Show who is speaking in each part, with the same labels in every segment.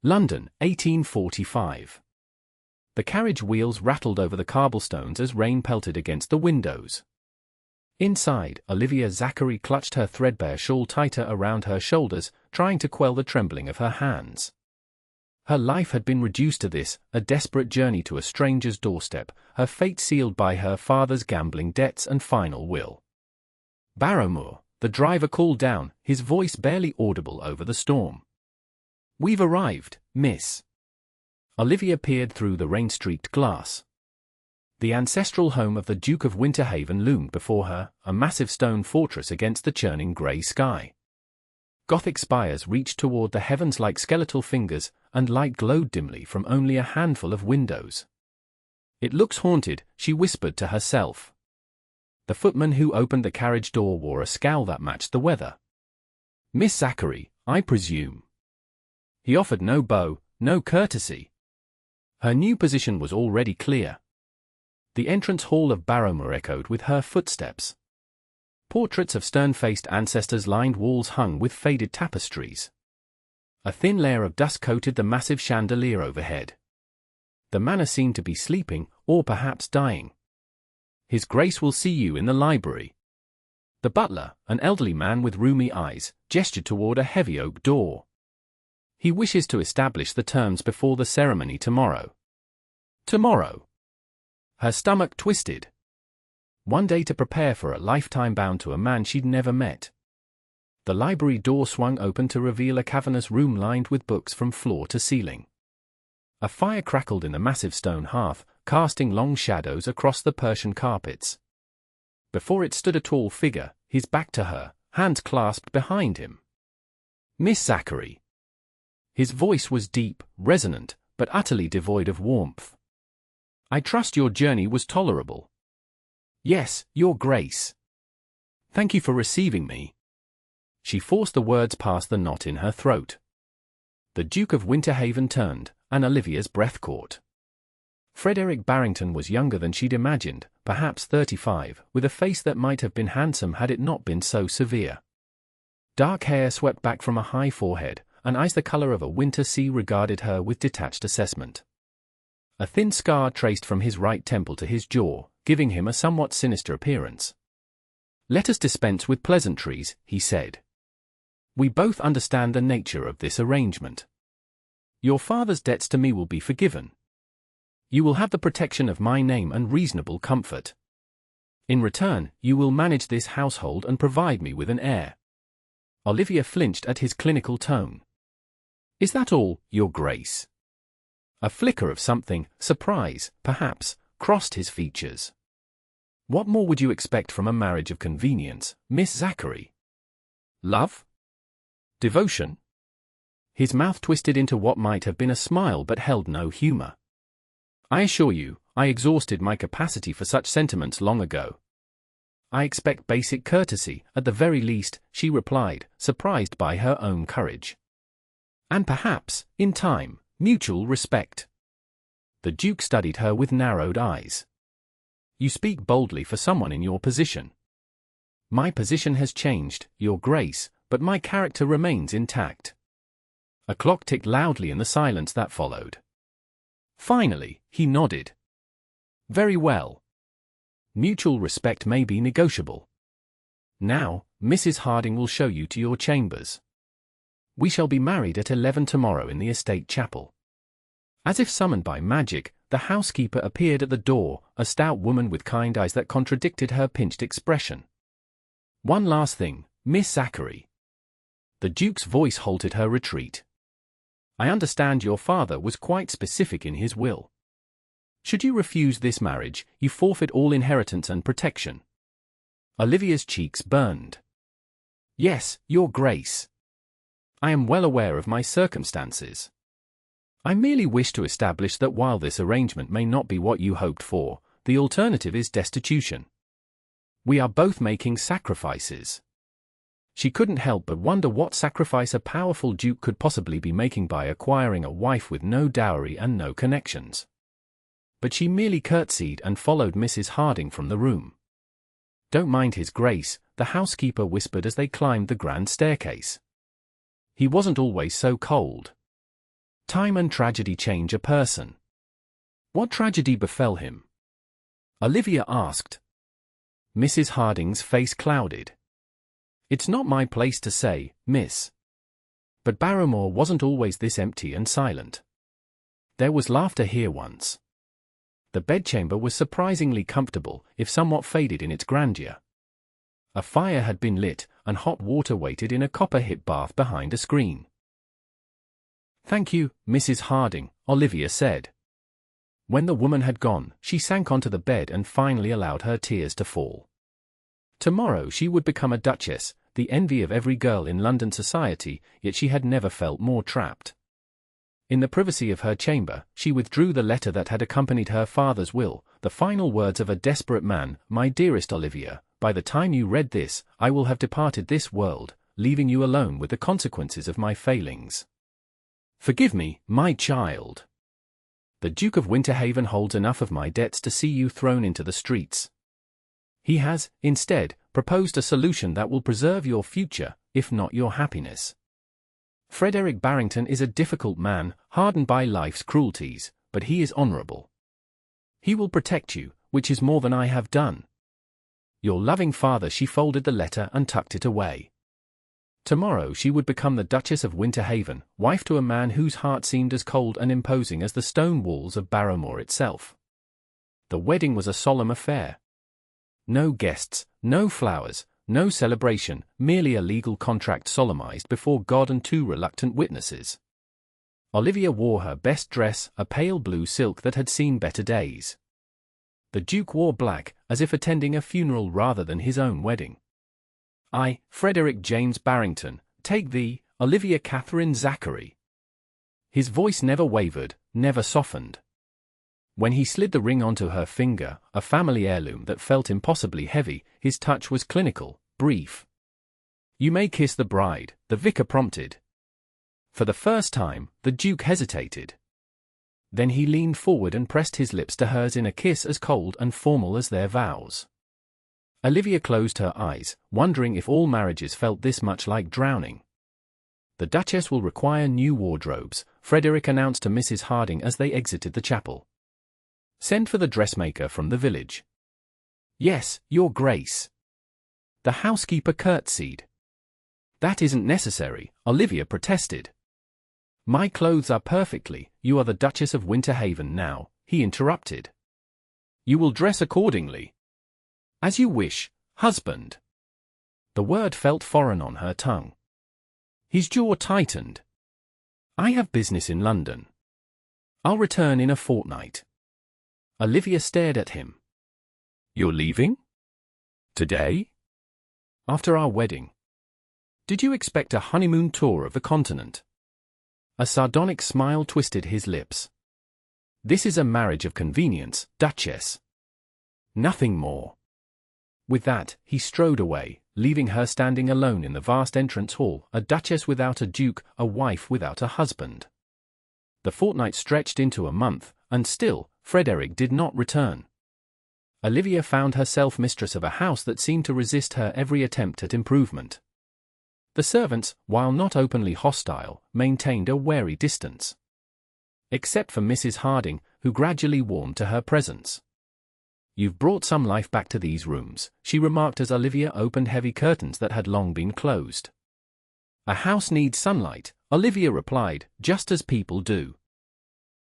Speaker 1: London, 1845. The carriage wheels rattled over the cobblestones as rain pelted against the windows. Inside, Olivia Zachary clutched her threadbare shawl tighter around her shoulders, trying to quell the trembling of her hands. Her life had been reduced to this, a desperate journey to a stranger's doorstep, her fate sealed by her father's gambling debts and final will. "Barrowmoor," the driver called down, his voice barely audible over the storm. "We've arrived, miss." Olivia peered through the rain-streaked glass. The ancestral home of the Duke of Winterhaven loomed before her, a massive stone fortress against the churning grey sky. Gothic spires reached toward the heavens like skeletal fingers, and light glowed dimly from only a handful of windows. "It looks haunted," she whispered to herself. The footman who opened the carriage door wore a scowl that matched the weather. "Miss Zachary, I presume." He offered no bow, no courtesy. Her new position was already clear. The entrance hall of Barrowmoor echoed with her footsteps. Portraits of stern-faced ancestors lined walls hung with faded tapestries. A thin layer of dust coated the massive chandelier overhead. The manor seemed to be sleeping, or perhaps dying. "His Grace will see you in the library." The butler, an elderly man with rheumy eyes, gestured toward a heavy oak door. "He wishes to establish the terms before the ceremony tomorrow." Tomorrow? Her stomach twisted. One day to prepare for a lifetime bound to a man she'd never met. The library door swung open to reveal a cavernous room lined with books from floor to ceiling. A fire crackled in the massive stone hearth, casting long shadows across the Persian carpets. Before it stood a tall figure, his back to her, hands clasped behind him. "Miss Zachary." His voice was deep, resonant, but utterly devoid of warmth. "I trust your journey was tolerable." "Yes, Your Grace." "Thank you for receiving me." She forced the words past the knot in her throat. The Duke of Winterhaven turned, and Olivia's breath caught. Frederick Barrington was younger than she'd imagined, perhaps 35, with a face that might have been handsome had it not been so severe. Dark hair swept back from a high forehead, and eyes the color of a winter sea regarded her with detached assessment. A thin scar traced from his right temple to his jaw, giving him a somewhat sinister appearance. "Let us dispense with pleasantries," he said. "We both understand the nature of this arrangement. Your father's debts to me will be forgiven. You will have the protection of my name and reasonable comfort. In return, you will manage this household and provide me with an heir." Olivia flinched at his clinical tone. "Is that all, Your Grace?" A flicker of something, surprise, perhaps, crossed his features. "What more would you expect from a marriage of convenience, Miss Zachary? Love? Devotion?" His mouth twisted into what might have been a smile but held no humor. "I assure you, I exhausted my capacity for such sentiments long ago. I expect basic courtesy, at the very least," she replied, surprised by her own courage. "And perhaps, in time, mutual respect." The Duke studied her with narrowed eyes. "You speak boldly for someone in your position." "My position has changed, Your Grace, but my character remains intact." A clock ticked loudly in the silence that followed. Finally, he nodded. "Very well. Mutual respect may be negotiable. Now, Mrs. Harding will show you to your chambers. We shall be married at 11 tomorrow in the estate chapel." As if summoned by magic, the housekeeper appeared at the door, a stout woman with kind eyes that contradicted her pinched expression. "One last thing, Miss Zachary." The Duke's voice halted her retreat. "I understand your father was quite specific in his will. Should you refuse this marriage, you forfeit all inheritance and protection." Olivia's cheeks burned. "Yes, Your Grace. I am well aware of my circumstances. I merely wish to establish that while this arrangement may not be what you hoped for, the alternative is destitution. We are both making sacrifices." She couldn't help but wonder what sacrifice a powerful duke could possibly be making by acquiring a wife with no dowry and no connections. But she merely curtsied and followed Mrs. Harding from the room. "Don't mind His Grace," the housekeeper whispered as they climbed the grand staircase. "He wasn't always so cold." Time and tragedy change a person. What tragedy befell him? Olivia asked. Mrs. Harding's face clouded. It's not my place to say, miss. But Barrowmoor wasn't always this empty and silent. There was laughter here once. The bedchamber was surprisingly comfortable, if somewhat faded in its grandeur. A fire had been lit, and hot water waited in a copper-hip bath behind a screen. Thank you, Mrs. Harding, Olivia said. When the woman had gone, she sank onto the bed and finally allowed her tears to fall. Tomorrow she would become a duchess, the envy of every girl in London society, yet she had never felt more trapped. In the privacy of her chamber, she withdrew the letter that had accompanied her father's will, the final words of a desperate man, "My dearest Olivia, by the time you read this, I will have departed this world, leaving you alone with the consequences of my failings. Forgive me, my child. The Duke of Winterhaven holds enough of my debts to see you thrown into the streets. He has, instead, proposed a solution that will preserve your future, if not your happiness. Frederick Barrington is a difficult man, hardened by life's cruelties, but he is honorable. He will protect you, which is more than I have done. Your loving father." She folded the letter and tucked it away. Tomorrow she would become the Duchess of Winterhaven, wife to a man whose heart seemed as cold and imposing as the stone walls of Barrowmoor itself. The wedding was a solemn affair. No guests, no flowers, no celebration, merely a legal contract solemnized before God and two reluctant witnesses. Olivia wore her best dress, a pale blue silk that had seen better days. The Duke wore black, as if attending a funeral rather than his own wedding. "I, Frederick James Barrington, take thee, Olivia Catherine Zachary." His voice never wavered, never softened. When he slid the ring onto her finger, a family heirloom that felt impossibly heavy, his touch was clinical, brief. "You may kiss the bride," the vicar prompted. For the first time, the Duke hesitated. Then he leaned forward and pressed his lips to hers in a kiss as cold and formal as their vows. Olivia closed her eyes, wondering if all marriages felt this much like drowning. "The Duchess will require new wardrobes," Frederick announced to Mrs. Harding as they exited the chapel. "Send for the dressmaker from the village." "Yes, Your Grace." The housekeeper curtsied. "That isn't necessary," Olivia protested. "My clothes are perfectly, you are the Duchess of Winterhaven now," he interrupted. "You will dress accordingly." "As you wish, husband." The word felt foreign on her tongue. His jaw tightened. "I have business in London. I'll return in a fortnight." Olivia stared at him. "You're leaving? Today? After our wedding? Did you expect a honeymoon tour of the continent?" A sardonic smile twisted his lips. "This is a marriage of convenience, Duchess. Nothing more." With that, he strode away, leaving her standing alone in the vast entrance hall, a duchess without a duke, a wife without a husband. The fortnight stretched into a month, and still, Frederick did not return. Olivia found herself mistress of a house that seemed to resist her every attempt at improvement. The servants, while not openly hostile, maintained a wary distance. Except for Mrs. Harding, who gradually warmed to her presence. "You've brought some life back to these rooms," she remarked as Olivia opened heavy curtains that had long been closed. "A house needs sunlight," Olivia replied, "just as people do."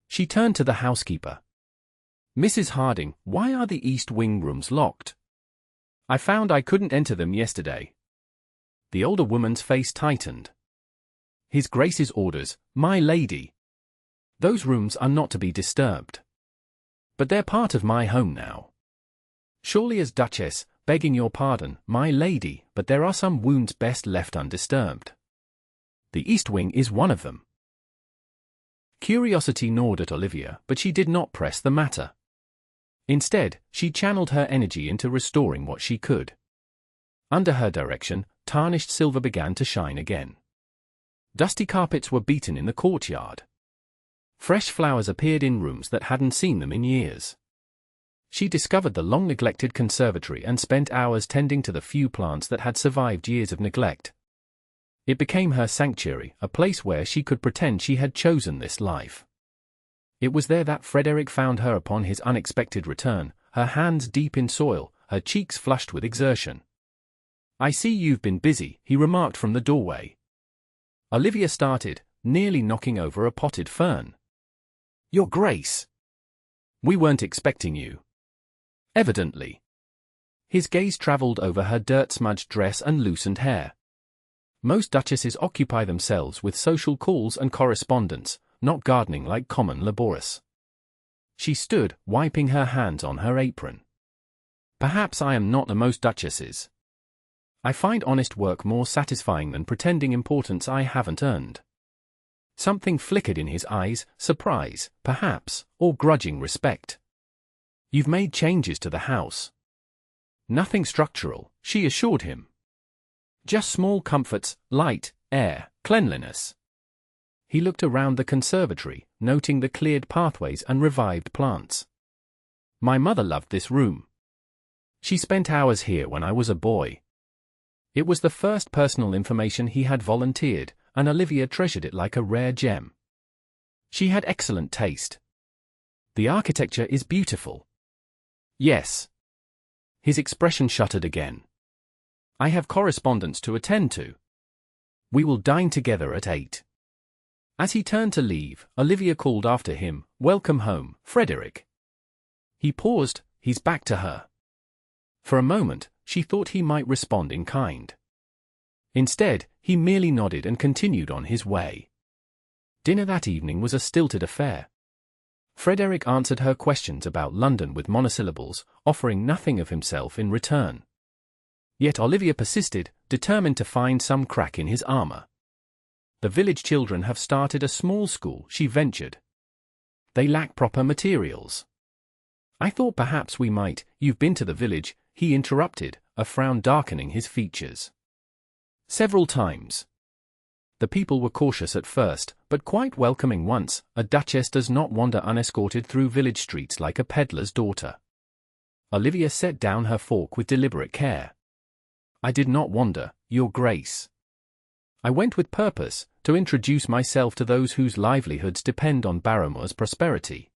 Speaker 1: She turned to the housekeeper. "Mrs. Harding, why are the East Wing rooms locked? I found I couldn't enter them yesterday." The older woman's face tightened. "His Grace's orders, my lady. Those rooms are not to be disturbed. But they're part of my home now. Surely as Duchess, begging your pardon, my lady, but there are some wounds best left undisturbed. The East Wing is one of them." Curiosity gnawed at Olivia, but she did not press the matter. Instead, she channeled her energy into restoring what she could. Under her direction, tarnished silver began to shine again. Dusty carpets were beaten in the courtyard. Fresh flowers appeared in rooms that hadn't seen them in years. She discovered the long-neglected conservatory and spent hours tending to the few plants that had survived years of neglect. It became her sanctuary, a place where she could pretend she had chosen this life. It was there that Frederick found her upon his unexpected return, her hands deep in soil, her cheeks flushed with exertion. "I see you've been busy," he remarked from the doorway. Olivia started, nearly knocking over a potted fern. "Your Grace! We weren't expecting you." "Evidently." His gaze traveled over her dirt-smudged dress and loosened hair. Most duchesses occupy themselves with social calls and correspondence, not gardening like common labourers. She stood, wiping her hands on her apron. "Perhaps I am not the most duchesses. I find honest work more satisfying than pretending importance I haven't earned." Something flickered in his eyes, surprise, perhaps, or grudging respect. "You've made changes to the house." "Nothing structural," she assured him. "Just small comforts, light, air, cleanliness." He looked around the conservatory, noting the cleared pathways and revived plants. "My mother loved this room. She spent hours here when I was a boy." It was the first personal information he had volunteered, and Olivia treasured it like a rare gem. She had excellent taste. "The architecture is beautiful." "Yes." His expression shuttered again. "I have correspondence to attend to. We will dine together at 8. As he turned to leave, Olivia called after him, "Welcome home, Frederick." He paused, his back to her. For a moment, she thought he might respond in kind. Instead, he merely nodded and continued on his way. Dinner that evening was a stilted affair. Frederick answered her questions about London with monosyllables, offering nothing of himself in return. Yet Olivia persisted, determined to find some crack in his armor. "The village children have started a small school," she ventured. "They lack proper materials." "I thought perhaps we might—" "You've been to the village," he interrupted, a frown darkening his features. "Several times. The people were cautious at first, but quite welcoming once. A duchess does not wander unescorted through village streets like a peddler's daughter." Olivia set down her fork with deliberate care. "I did not wander, Your Grace. I went with purpose, to introduce myself to those whose livelihoods depend on Barrowmoor's prosperity."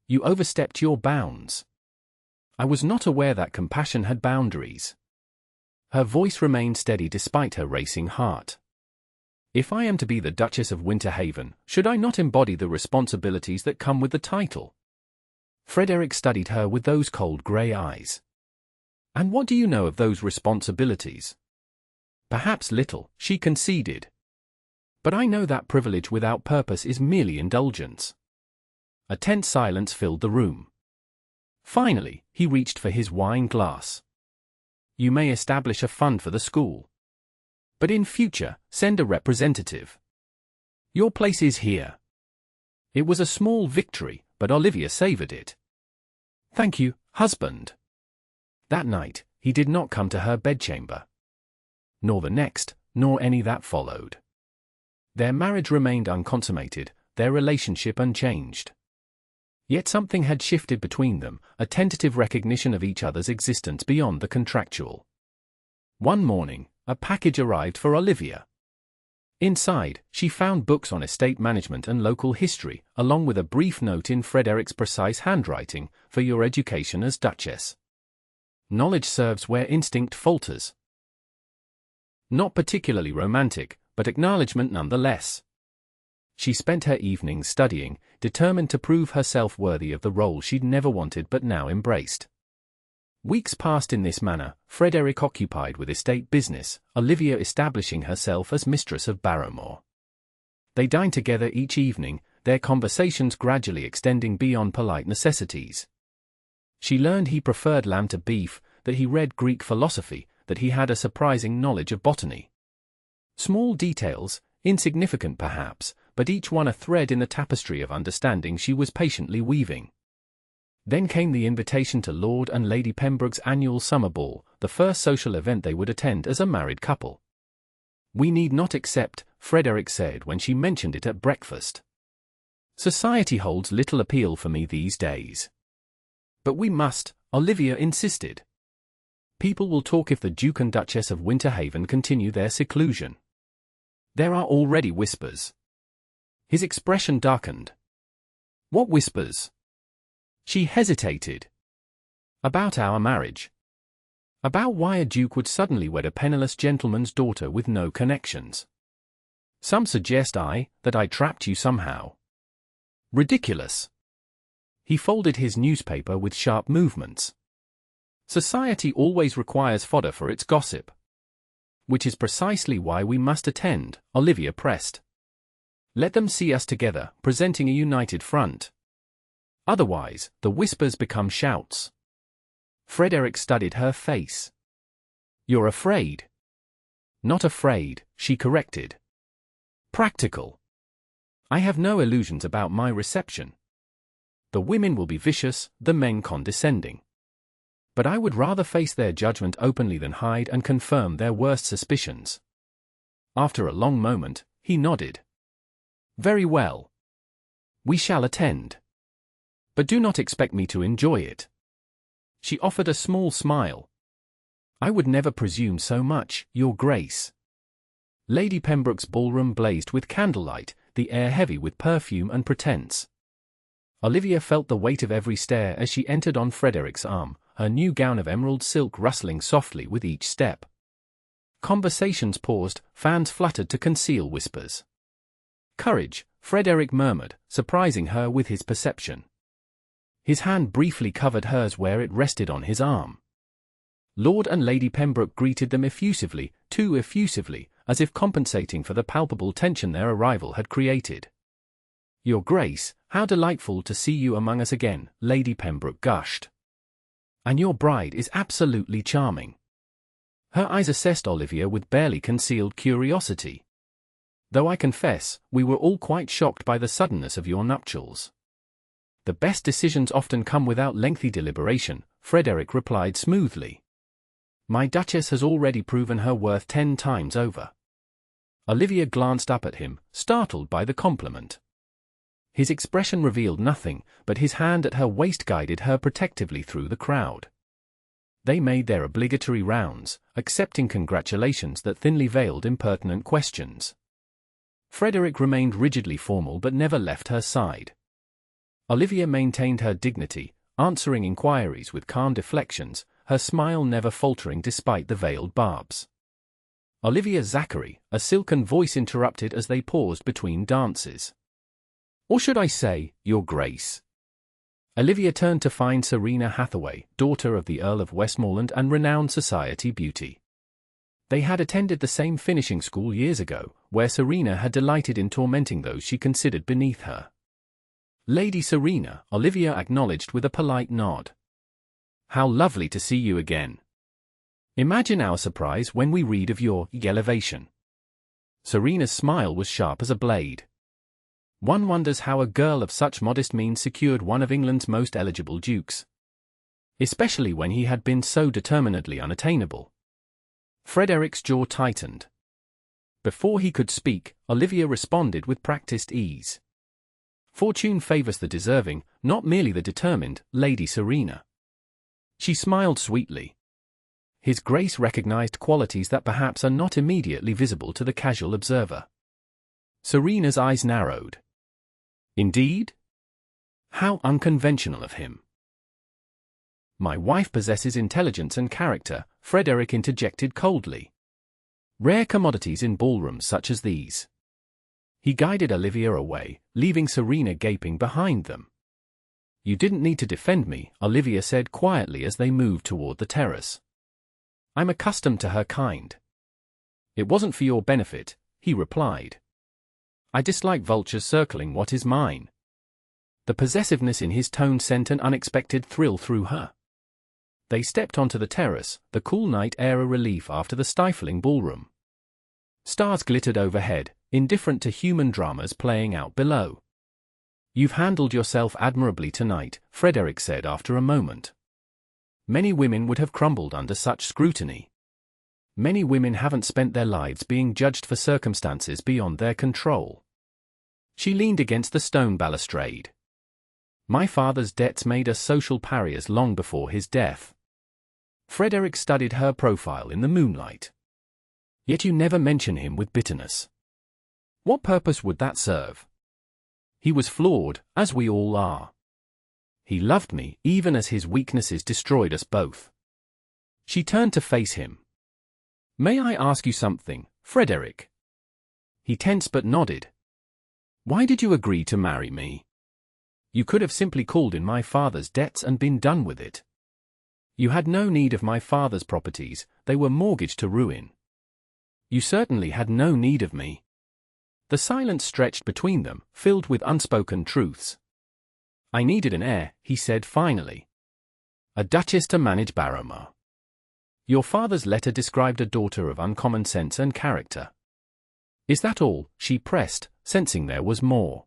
Speaker 1: "You overstepped your bounds." "I was not aware that compassion had boundaries." Her voice remained steady despite her racing heart. "If I am to be the Duchess of Winterhaven, should I not embody the responsibilities that come with the title?" Frederick studied her with those cold grey eyes. "And what do you know of those responsibilities?" "Perhaps little," she conceded. "But I know that privilege without purpose is merely indulgence." A tense silence filled the room. Finally, he reached for his wine glass. "You may establish a fund for the school. But in future, send a representative. Your place is here." It was a small victory, but Olivia savored it. "Thank you, husband." That night, he did not come to her bedchamber. Nor the next, nor any that followed. Their marriage remained unconsummated, their relationship unchanged. Yet something had shifted between them, a tentative recognition of each other's existence beyond the contractual. One morning, a package arrived for Olivia. Inside, she found books on estate management and local history, along with a brief note in Frederick's precise handwriting, "For your education as Duchess. Knowledge serves where instinct falters." Not particularly romantic, but acknowledgement nonetheless. She spent her evenings studying, determined to prove herself worthy of the role she'd never wanted but now embraced. Weeks passed in this manner, Frederick occupied with estate business, Olivia establishing herself as mistress of Barrowmoor. They dined together each evening, their conversations gradually extending beyond polite necessities. She learned he preferred lamb to beef, that he read Greek philosophy, that he had a surprising knowledge of botany. Small details, insignificant perhaps, but each one a thread in the tapestry of understanding she was patiently weaving. Then came the invitation to Lord and Lady Pembroke's annual summer ball, the first social event they would attend as a married couple. "We need not accept," Frederick said when she mentioned it at breakfast. "Society holds little appeal for me these days." "But we must," Olivia insisted. "People will talk if the Duke and Duchess of Winterhaven continue their seclusion." There are already whispers. His expression darkened. What whispers? She hesitated. About our marriage. About why a duke would suddenly wed a penniless gentleman's daughter with no connections. Some suggest that I trapped you somehow. Ridiculous. He folded his newspaper with sharp movements. Society always requires fodder for its gossip. Which is precisely why we must attend, Olivia pressed. Let them see us together, presenting a united front. Otherwise, the whispers become shouts. Frederick studied her face. You're afraid. Not afraid, she corrected. Practical. I have no illusions about my reception. The women will be vicious, the men condescending. But I would rather face their judgment openly than hide and confirm their worst suspicions. After a long moment, he nodded. Very well. We shall attend. But do not expect me to enjoy it. She offered a small smile. I would never presume so much, Your Grace. Lady Pembroke's ballroom blazed with candlelight, the air heavy with perfume and pretense. Olivia felt the weight of every stare as she entered on Frederick's arm, her new gown of emerald silk rustling softly with each step. Conversations paused, fans fluttered to conceal whispers. Courage, Frederick murmured, surprising her with his perception. His hand briefly covered hers where it rested on his arm. Lord and Lady Pembroke greeted them effusively, too effusively, as if compensating for the palpable tension their arrival had created. Your Grace, how delightful to see you among us again, Lady Pembroke gushed. And your bride is absolutely charming. Her eyes assessed Olivia with barely concealed curiosity. Though I confess, we were all quite shocked by the suddenness of your nuptials. The best decisions often come without lengthy deliberation, Frederick replied smoothly. My Duchess has already proven her worth 10 times over. Olivia glanced up at him, startled by the compliment. His expression revealed nothing, but his hand at her waist guided her protectively through the crowd. They made their obligatory rounds, accepting congratulations that thinly veiled impertinent questions. Frederick remained rigidly formal but never left her side. Olivia maintained her dignity, answering inquiries with calm deflections, her smile never faltering despite the veiled barbs. Olivia Zachary, a silken voice interrupted as they paused between dances. Or should I say, Your Grace? Olivia turned to find Serena Hathaway, daughter of the Earl of Westmoreland and renowned society beauty. They had attended the same finishing school years ago, where Serena had delighted in tormenting those she considered beneath her. Lady Serena, Olivia acknowledged with a polite nod. How lovely to see you again. Imagine our surprise when we read of your elevation. Serena's smile was sharp as a blade. One wonders how a girl of such modest means secured one of England's most eligible dukes. Especially when he had been so determinedly unattainable. Frederick's jaw tightened. Before he could speak, Olivia responded with practiced ease. Fortune favors the deserving, not merely the determined, Lady Serena. She smiled sweetly. His Grace recognized qualities that perhaps are not immediately visible to the casual observer. Serena's eyes narrowed. Indeed? How unconventional of him. My wife possesses intelligence and character, Frederick interjected coldly. Rare commodities in ballrooms such as these. He guided Olivia away, leaving Serena gaping behind them. You didn't need to defend me, Olivia said quietly as they moved toward the terrace. I'm accustomed to her kind. It wasn't for your benefit, he replied. I dislike vultures circling what is mine. The possessiveness in his tone sent an unexpected thrill through her. They stepped onto the terrace, the cool night air a relief after the stifling ballroom. Stars glittered overhead, indifferent to human dramas playing out below. You've handled yourself admirably tonight, Frederick said after a moment. Many women would have crumbled under such scrutiny. Many women haven't spent their lives being judged for circumstances beyond their control. She leaned against the stone balustrade. My father's debts made us social pariahs long before his death. Frederick studied her profile in the moonlight. Yet you never mention him with bitterness. What purpose would that serve? He was flawed, as we all are. He loved me, even as his weaknesses destroyed us both. She turned to face him. May I ask you something, Frederick? He tensed but nodded. Why did you agree to marry me? You could have simply called in my father's debts and been done with it. You had no need of my father's properties, they were mortgaged to ruin. You certainly had no need of me. The silence stretched between them, filled with unspoken truths. I needed an heir, he said finally. A duchess to manage Barrowmoor. Your father's letter described a daughter of uncommon sense and character. Is that all? She pressed, sensing there was more.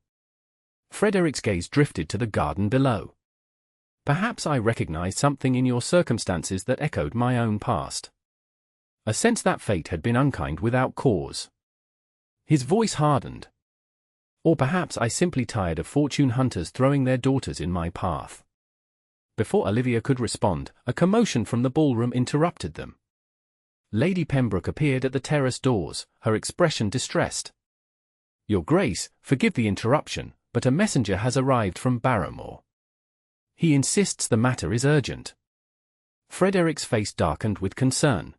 Speaker 1: Frederick's gaze drifted to the garden below. Perhaps I recognized something in your circumstances that echoed my own past. A sense that fate had been unkind without cause. His voice hardened. Or perhaps I simply tired of fortune hunters throwing their daughters in my path. Before Olivia could respond, a commotion from the ballroom interrupted them. Lady Pembroke appeared at the terrace doors, her expression distressed. Your Grace, forgive the interruption, but a messenger has arrived from Barrowmoor. He insists the matter is urgent. Frederick's face darkened with concern.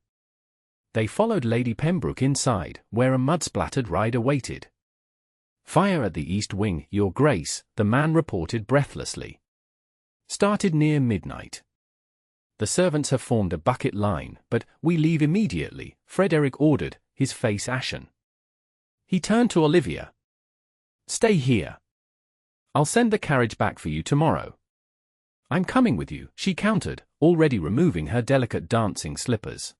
Speaker 1: They followed Lady Pembroke inside, where a mud-splattered rider waited. Fire at the east wing, Your Grace, the man reported breathlessly. Started near midnight. The servants have formed a bucket line, but we leave immediately, Frederick ordered, his face ashen. He turned to Olivia. Stay here. I'll send the carriage back for you tomorrow. I'm coming with you, she countered, already removing her delicate dancing slippers.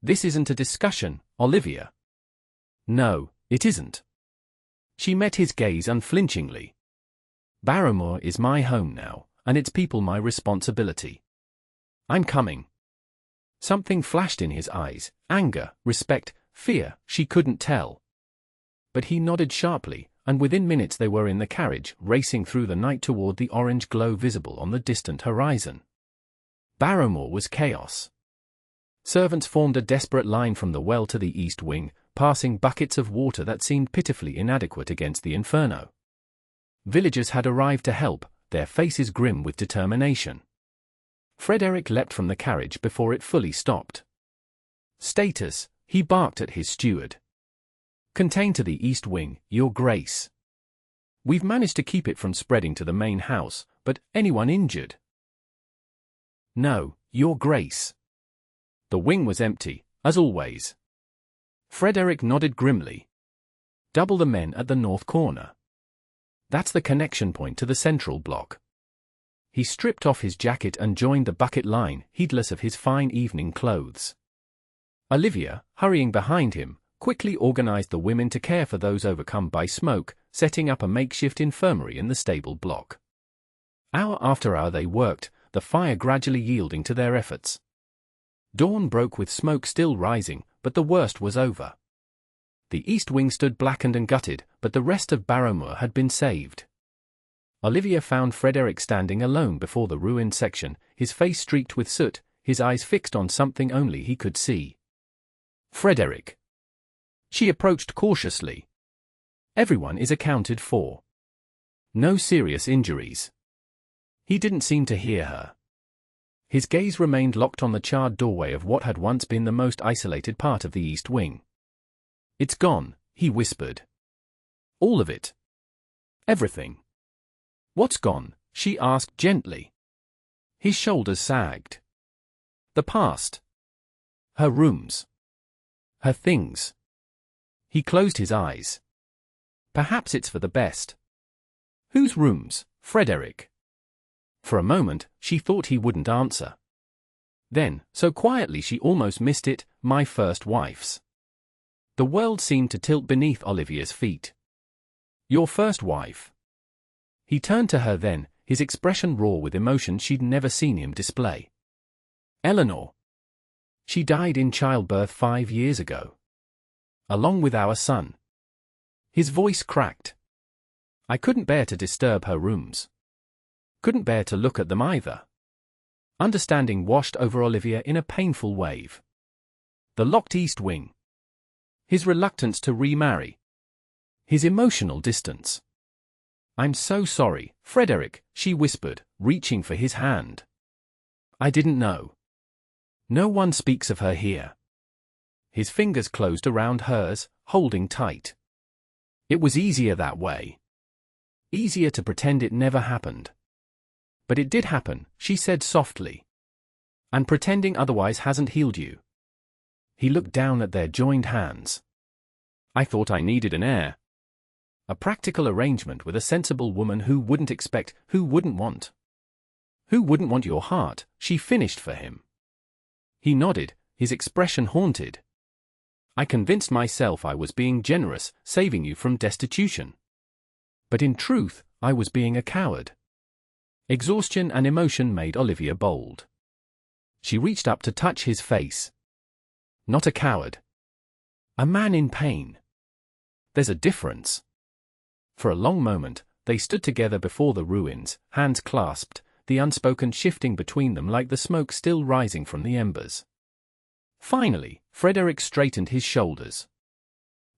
Speaker 1: This isn't a discussion, Olivia. No, it isn't. She met his gaze unflinchingly. Barrowmoor is my home now, and its people my responsibility. I'm coming. Something flashed in his eyes, anger, respect, fear, she couldn't tell. But he nodded sharply, and within minutes they were in the carriage, racing through the night toward the orange glow visible on the distant horizon. Barrowmoor was chaos. Servants formed a desperate line from the well to the east wing, passing buckets of water that seemed pitifully inadequate against the inferno. Villagers had arrived to help, their faces grim with determination. Frederick leapt from the carriage before it fully stopped. Status, he barked at his steward. Contained to the east wing, Your Grace. We've managed to keep it from spreading to the main house, but anyone injured? No, Your Grace. The wing was empty, as always. Frederick nodded grimly. Double the men at the north corner. That's the connection point to the central block. He stripped off his jacket and joined the bucket line, heedless of his fine evening clothes. Olivia, hurrying behind him, quickly organized the women to care for those overcome by smoke, setting up a makeshift infirmary in the stable block. Hour after hour they worked, the fire gradually yielding to their efforts. Dawn broke with smoke still rising, but the worst was over. The east wing stood blackened and gutted, but the rest of Barrowmoor had been saved. Olivia found Frederick standing alone before the ruined section, his face streaked with soot, his eyes fixed on something only he could see. Frederick. She approached cautiously. Everyone is accounted for. No serious injuries. He didn't seem to hear her. His gaze remained locked on the charred doorway of what had once been the most isolated part of the east wing. It's gone, he whispered. All of it. Everything. What's gone? She asked gently. His shoulders sagged. The past. Her rooms. Her things. He closed his eyes. Perhaps it's for the best. Whose rooms, Frederick? For a moment, she thought he wouldn't answer. Then, so quietly she almost missed it, my first wife's. The world seemed to tilt beneath Olivia's feet. Your first wife. He turned to her then, his expression raw with emotion she'd never seen him display. Eleanor. She died in childbirth 5 years ago. Along with our son. His voice cracked. I couldn't bear to disturb her rooms. Couldn't bear to look at them either. Understanding washed over Olivia in a painful wave. The locked east wing. His reluctance to remarry. His emotional distance. "I'm so sorry, Frederick," she whispered, reaching for his hand. "I didn't know. No one speaks of her here." His fingers closed around hers, holding tight. "It was easier that way. Easier to pretend it never happened." "But it did happen," she said softly. "And pretending otherwise hasn't healed you." He looked down at their joined hands. "I thought I needed an heir. A practical arrangement with a sensible woman who wouldn't expect, who wouldn't want. Who wouldn't want your heart," she finished for him. He nodded, his expression haunted. "I convinced myself I was being generous, saving you from destitution. But in truth, I was being a coward." Exhaustion and emotion made Olivia bold. She reached up to touch his face. "Not a coward. A man in pain. There's a difference." For a long moment, they stood together before the ruins, hands clasped, the unspoken shifting between them like the smoke still rising from the embers. Finally, Frederick straightened his shoulders.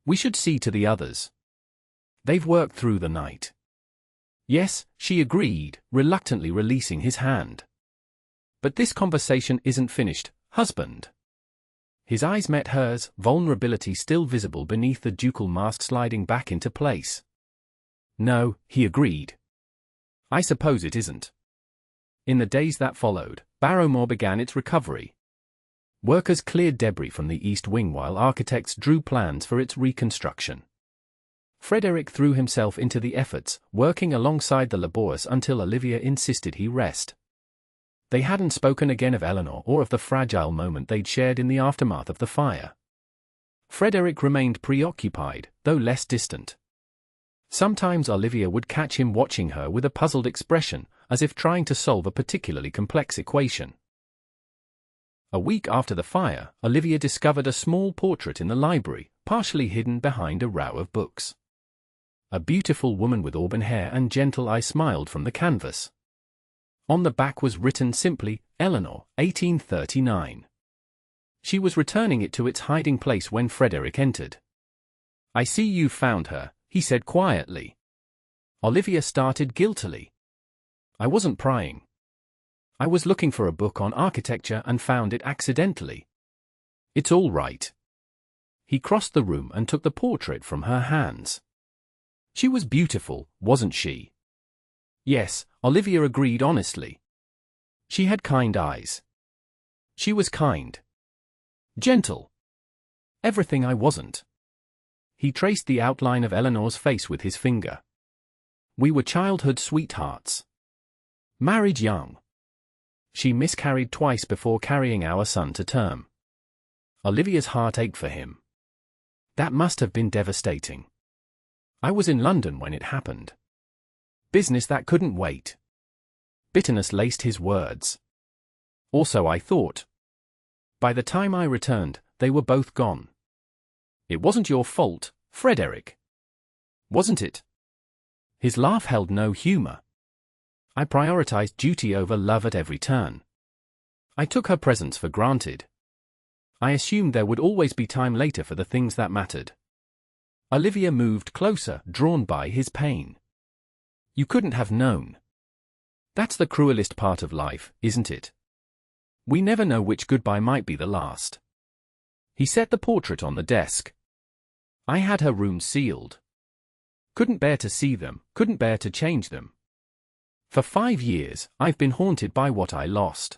Speaker 1: "We should see to the others. They've worked through the night." "Yes," she agreed, reluctantly releasing his hand. "But this conversation isn't finished, husband." His eyes met hers, vulnerability still visible beneath the ducal mask sliding back into place. "No," he agreed. "I suppose it isn't." In the days that followed, Barrowmoor began its recovery. Workers cleared debris from the East Wing while architects drew plans for its reconstruction. Frederick threw himself into the efforts, working alongside the laborers until Olivia insisted he rest. They hadn't spoken again of Eleanor or of the fragile moment they'd shared in the aftermath of the fire. Frederick remained preoccupied, though less distant. Sometimes Olivia would catch him watching her with a puzzled expression, as if trying to solve a particularly complex equation. A week after the fire, Olivia discovered a small portrait in the library, partially hidden behind a row of books. A beautiful woman with auburn hair and gentle eyes smiled from the canvas. On the back was written simply, "Eleanor, 1839. She was returning it to its hiding place when Frederick entered. "I see you've found her," he said quietly. Olivia started guiltily. "I wasn't prying. I was looking for a book on architecture and found it accidentally." "It's all right." He crossed the room and took the portrait from her hands. "She was beautiful, wasn't she?" "Yes," Olivia agreed honestly. "She had kind eyes. She was kind. Gentle. Everything I wasn't." He traced the outline of Eleanor's face with his finger. "We were childhood sweethearts. Married young. She miscarried twice before carrying our son to term." Olivia's heart ached for him. "That must have been devastating. I was in London when it happened. Business that couldn't wait." Bitterness laced his words. "Also I thought. By the time I returned, they were both gone." "It wasn't your fault, Frederick. Wasn't it?" His laugh held no humor. "I prioritized duty over love at every turn. I took her presence for granted. I assumed there would always be time later for the things that mattered." Olivia moved closer, drawn by his pain. "You couldn't have known. That's the cruelest part of life, isn't it? We never know which goodbye might be the last." He set the portrait on the desk. "I had her rooms sealed. Couldn't bear to see them, couldn't bear to change them. For 5 years, I've been haunted by what I lost.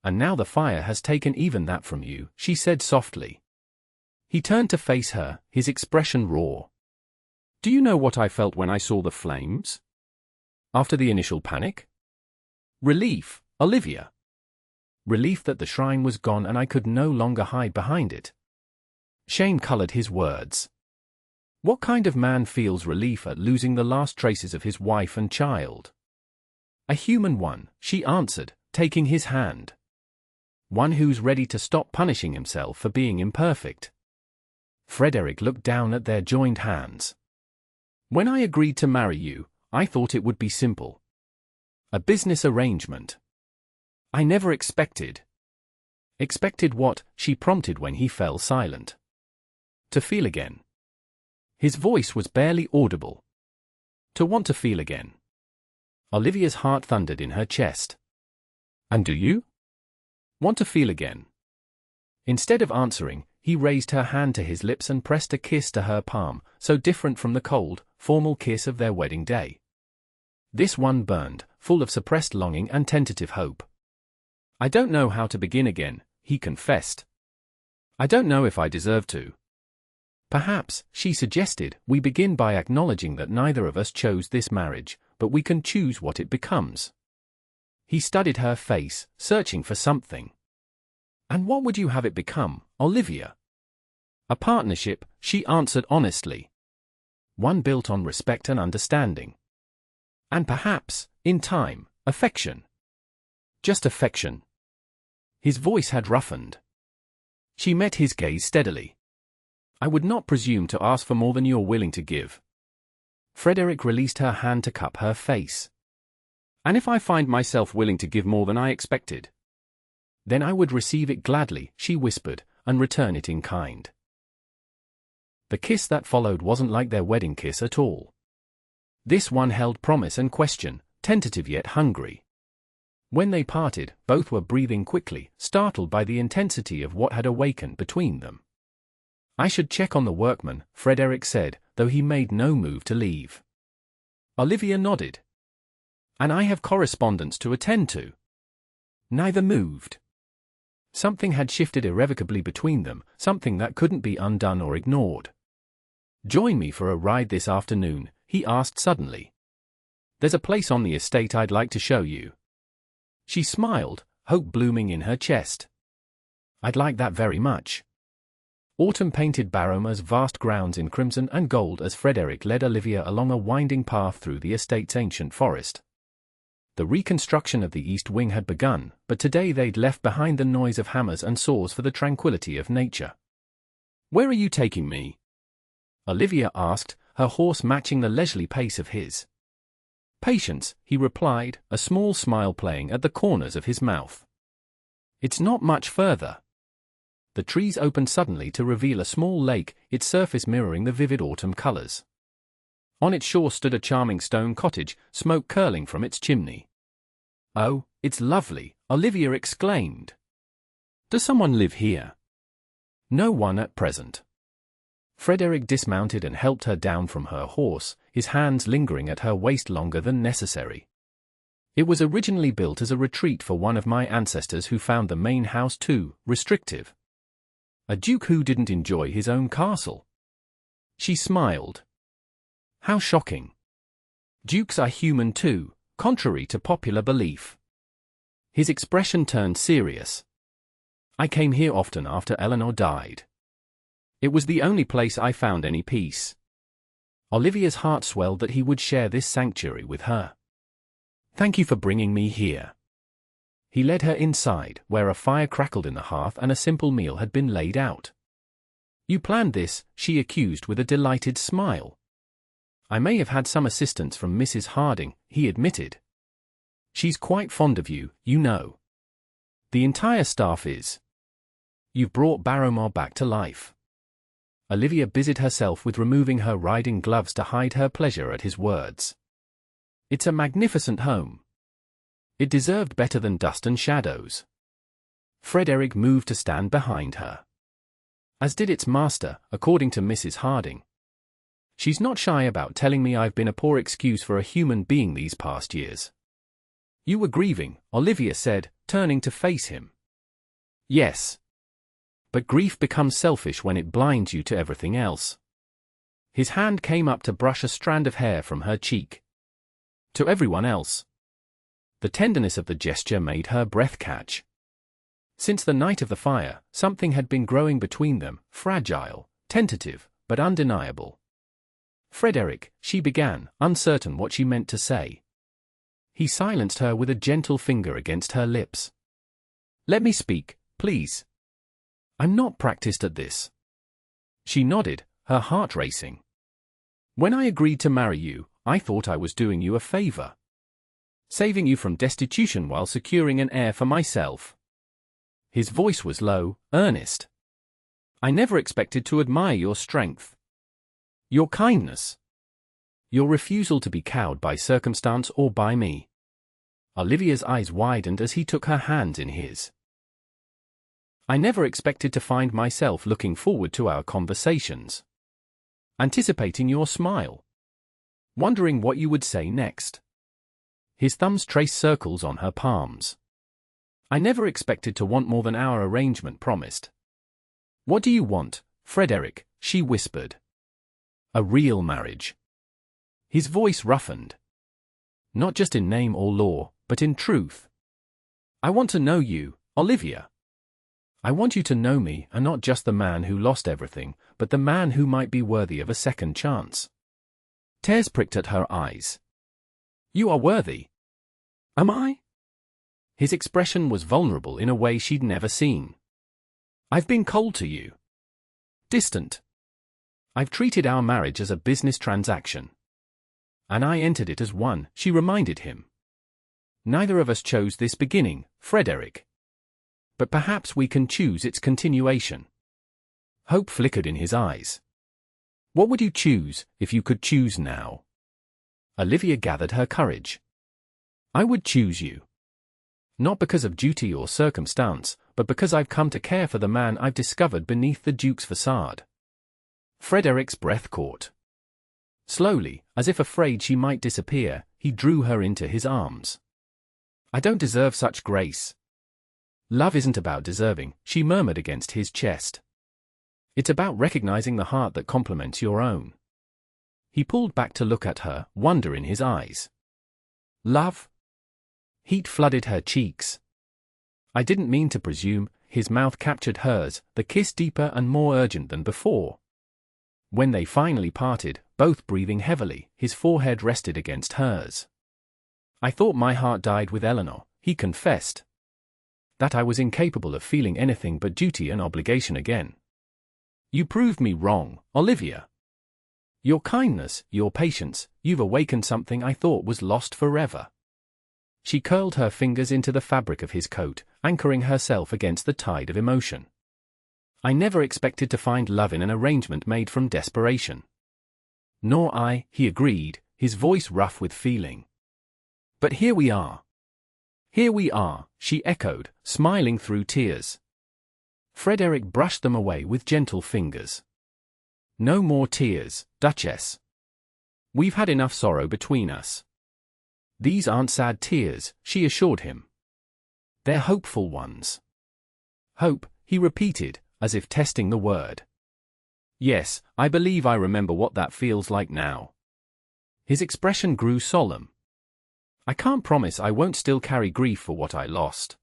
Speaker 1: And now the fire has taken even that from you," she said softly. He turned to face her, his expression raw. "Do you know what I felt when I saw the flames? After the initial panic? Relief, Olivia. Relief that the shrine was gone and I could no longer hide behind it." Shame colored his words. What kind of man feels relief at losing the last traces of his wife and child? "A human one," she answered, taking his hand. "One who's ready to stop punishing himself for being imperfect." Frederick looked down at their joined hands. "When I agreed to marry you, I thought it would be simple. A business arrangement. I never expected." "Expected what?" she prompted when he fell silent. "To feel again." His voice was barely audible. To want to feel again. Olivia's heart thundered in her chest. And do you? Want to feel again? Instead of answering, he raised her hand to his lips and pressed a kiss to her palm, so different from the cold, formal kiss of their wedding day. This one burned, full of suppressed longing and tentative hope. I don't know how to begin again, he confessed. I don't know if I deserve to. Perhaps, she suggested, we begin by acknowledging that neither of us chose this marriage, but we can choose what it becomes. He studied her face, searching for something. And what would you have it become, Olivia? A partnership, she answered honestly. One built on respect and understanding. And perhaps, in time, affection. Just affection. His voice had roughened. She met his gaze steadily. I would not presume to ask for more than you are willing to give. Frederick released her hand to cup her face. And if I find myself willing to give more than I expected? Then I would receive it gladly, she whispered, and return it in kind. The kiss that followed wasn't like their wedding kiss at all. This one held promise and question, tentative yet hungry. When they parted, both were breathing quickly, startled by the intensity of what had awakened between them. I should check on the workman, Frederick said, though he made no move to leave. Olivia nodded. And I have correspondence to attend to. Neither moved. Something had shifted irrevocably between them, something that couldn't be undone or ignored. Join me for a ride this afternoon, he asked suddenly. There's a place on the estate I'd like to show you. She smiled, hope blooming in her chest. I'd like that very much. Autumn painted Barrowmoor's vast grounds in crimson and gold as Frederick led Olivia along a winding path through the estate's ancient forest. The reconstruction of the east wing had begun, but today they'd left behind the noise of hammers and saws for the tranquility of nature. Where are you taking me? Olivia asked, her horse matching the leisurely pace of his. Patience, he replied, a small smile playing at the corners of his mouth. It's not much further. The trees opened suddenly to reveal a small lake, its surface mirroring the vivid autumn colors. On its shore stood a charming stone cottage, smoke curling from its chimney. Oh, it's lovely, Olivia exclaimed. Does someone live here? No one at present. Frederick dismounted and helped her down from her horse, his hands lingering at her waist longer than necessary. It was originally built as a retreat for one of my ancestors who found the main house too restrictive. A duke who didn't enjoy his own castle. She smiled. How shocking. Dukes are human too, contrary to popular belief. His expression turned serious. I came here often after Eleanor died. It was the only place I found any peace. Olivia's heart swelled that he would share this sanctuary with her. Thank you for bringing me here. He led her inside, where a fire crackled in the hearth and a simple meal had been laid out. You planned this, she accused with a delighted smile. I may have had some assistance from Mrs. Harding, he admitted. She's quite fond of you, you know. The entire staff is. You've brought Barrowmoor back to life. Olivia busied herself with removing her riding gloves to hide her pleasure at his words. It's a magnificent home. It deserved better than dust and shadows. Frederick moved to stand behind her. As did its master, according to Mrs. Harding. She's not shy about telling me I've been a poor excuse for a human being these past years. You were grieving, Olivia said, turning to face him. Yes. But grief becomes selfish when it blinds you to everything else. His hand came up to brush a strand of hair from her cheek. To everyone else. The tenderness of the gesture made her breath catch. Since the night of the fire, something had been growing between them, fragile, tentative, but undeniable. Frederick, she began, uncertain what she meant to say. He silenced her with a gentle finger against her lips. Let me speak, please. I'm not practiced at this. She nodded, her heart racing. When I agreed to marry you, I thought I was doing you a favor. Saving you from destitution while securing an heir for myself. His voice was low, earnest. I never expected to admire your strength. Your kindness. Your refusal to be cowed by circumstance or by me. Olivia's eyes widened as he took her hands in his. I never expected to find myself looking forward to our conversations. Anticipating your smile. Wondering what you would say next. His thumbs traced circles on her palms. I never expected to want more than our arrangement promised. What do you want, Frederick? She whispered. A real marriage. His voice roughened. Not just in name or law, but in truth. I want to know you, Olivia. I want you to know me, and not just the man who lost everything, but the man who might be worthy of a second chance. Tears pricked at her eyes. You are worthy. Am I? His expression was vulnerable in a way she'd never seen. I've been cold to you. Distant. I've treated our marriage as a business transaction. And I entered it as one, she reminded him. Neither of us chose this beginning, Frederick. But perhaps we can choose its continuation. Hope flickered in his eyes. What would you choose, if you could choose now? Olivia gathered her courage. I would choose you. Not because of duty or circumstance, but because I've come to care for the man I've discovered beneath the Duke's facade. Frederick's breath caught. Slowly, as if afraid she might disappear, he drew her into his arms. I don't deserve such grace. Love isn't about deserving, she murmured against his chest. It's about recognizing the heart that complements your own. He pulled back to look at her, wonder in his eyes. Love? Heat flooded her cheeks. I didn't mean to presume, his mouth captured hers, the kiss deeper and more urgent than before. When they finally parted, both breathing heavily, his forehead rested against hers. I thought my heart died with Eleanor, he confessed. That I was incapable of feeling anything but duty and obligation again. You proved me wrong, Olivia. Your kindness, your patience, you've awakened something I thought was lost forever. She curled her fingers into the fabric of his coat, anchoring herself against the tide of emotion. I never expected to find love in an arrangement made from desperation. Nor I, he agreed, his voice rough with feeling. But here we are. Here we are, she echoed, smiling through tears. Frederick brushed them away with gentle fingers. No more tears, Duchess. We've had enough sorrow between us. These aren't sad tears, she assured him. They're hopeful ones. Hope, he repeated, as if testing the word. Yes, I believe I remember what that feels like now. His expression grew solemn. I can't promise I won't still carry grief for what I lost.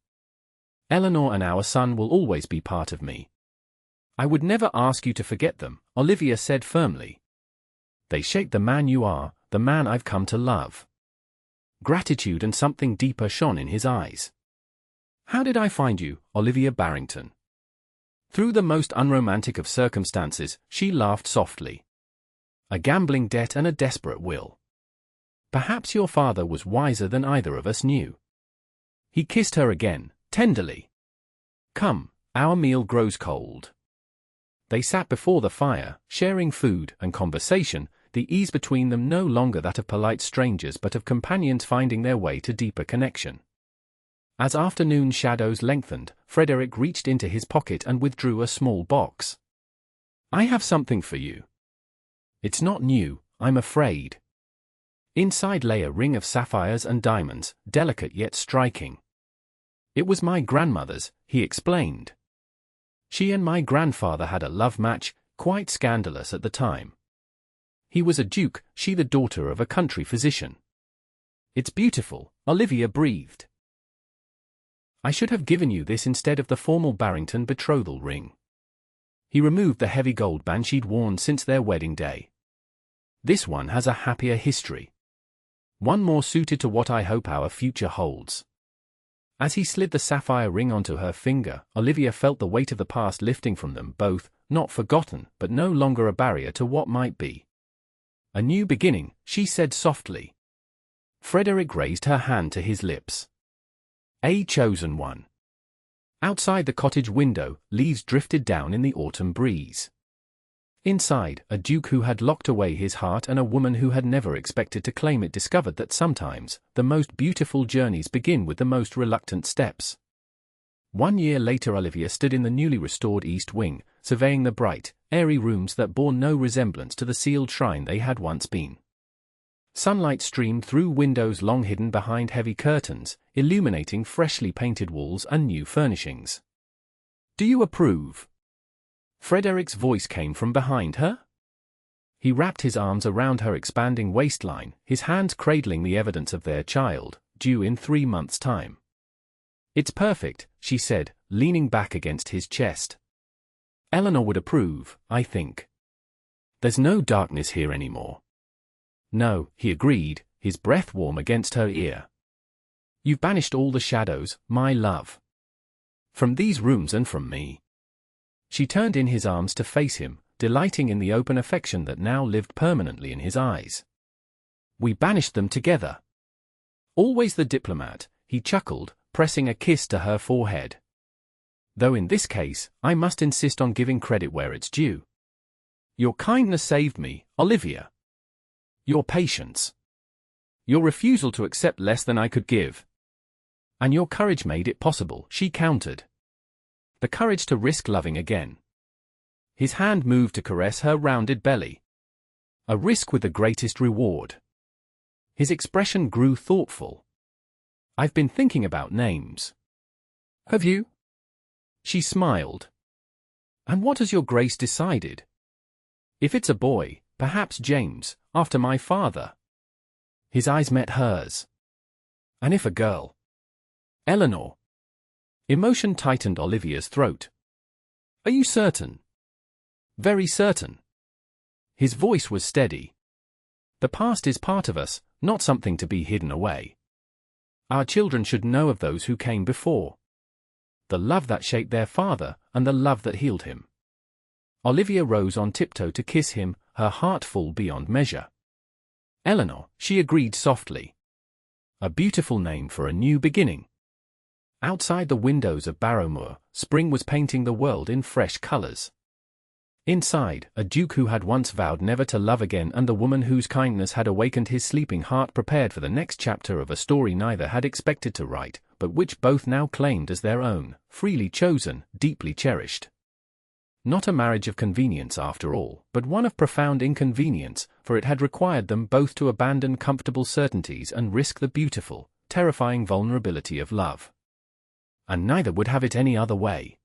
Speaker 1: Eleanor and our son will always be part of me. I would never ask you to forget them, Olivia said firmly. They shape the man you are, the man I've come to love. Gratitude and something deeper shone in his eyes. How did I find you, Olivia Barrington? Through the most unromantic of circumstances, she laughed softly. A gambling debt and a desperate will. Perhaps your father was wiser than either of us knew. He kissed her again, tenderly. Come, our meal grows cold. They sat before the fire, sharing food and conversation, the ease between them no longer that of polite strangers but of companions finding their way to deeper connection. As afternoon shadows lengthened, Frederick reached into his pocket and withdrew a small box. I have something for you. It's not new, I'm afraid. Inside lay a ring of sapphires and diamonds, delicate yet striking. It was my grandmother's, he explained. She and my grandfather had a love match, quite scandalous at the time. He was a duke, she the daughter of a country physician. It's beautiful, Olivia breathed. I should have given you this instead of the formal Barrington betrothal ring. He removed the heavy gold band she'd worn since their wedding day. This one has a happier history. One more suited to what I hope our future holds. As he slid the sapphire ring onto her finger, Olivia felt the weight of the past lifting from them both, not forgotten, but no longer a barrier to what might be. A new beginning, she said softly. Frederick raised her hand to his lips. A chosen one. Outside the cottage window, leaves drifted down in the autumn breeze. Inside, a duke who had locked away his heart and a woman who had never expected to claim it discovered that sometimes, the most beautiful journeys begin with the most reluctant steps. 1 year later, Olivia stood in the newly restored East Wing, surveying the bright, airy rooms that bore no resemblance to the sealed shrine they had once been. Sunlight streamed through windows long hidden behind heavy curtains, illuminating freshly painted walls and new furnishings. "Do you approve?" Frederick's voice came from behind her. He wrapped his arms around her expanding waistline, his hands cradling the evidence of their child, due in 3 months' time. "It's perfect," she said, leaning back against his chest. "Eleanor would approve, I think. There's no darkness here anymore." "No," he agreed, his breath warm against her ear. "You've banished all the shadows, my love. From these rooms and from me." She turned in his arms to face him, delighting in the open affection that now lived permanently in his eyes. "We banished them together." "Always the diplomat," he chuckled, pressing a kiss to her forehead. "Though in this case, I must insist on giving credit where it's due. Your kindness saved me, Olivia. Your patience. Your refusal to accept less than I could give. And your courage made it possible," she countered. "The courage to risk loving again." His hand moved to caress her rounded belly. "A risk with the greatest reward." His expression grew thoughtful. "I've been thinking about names." "Have you?" She smiled. "And what has your grace decided?" "If it's a boy, perhaps James, after my father." His eyes met hers. "And if a girl?" "Eleanor." Emotion tightened Olivia's throat. "Are you certain?" "Very certain." His voice was steady. "The past is part of us, not something to be hidden away. Our children should know of those who came before. The love that shaped their father, and the love that healed him." Olivia rose on tiptoe to kiss him, her heart full beyond measure. "Eleanor," she agreed softly. "A beautiful name for a new beginning." Outside the windows of Barrowmoor, spring was painting the world in fresh colors. Inside, a duke who had once vowed never to love again and the woman whose kindness had awakened his sleeping heart prepared for the next chapter of a story neither had expected to write, but which both now claimed as their own, freely chosen, deeply cherished. Not a marriage of convenience after all, but one of profound inconvenience, for it had required them both to abandon comfortable certainties and risk the beautiful, terrifying vulnerability of love. And neither would have it any other way.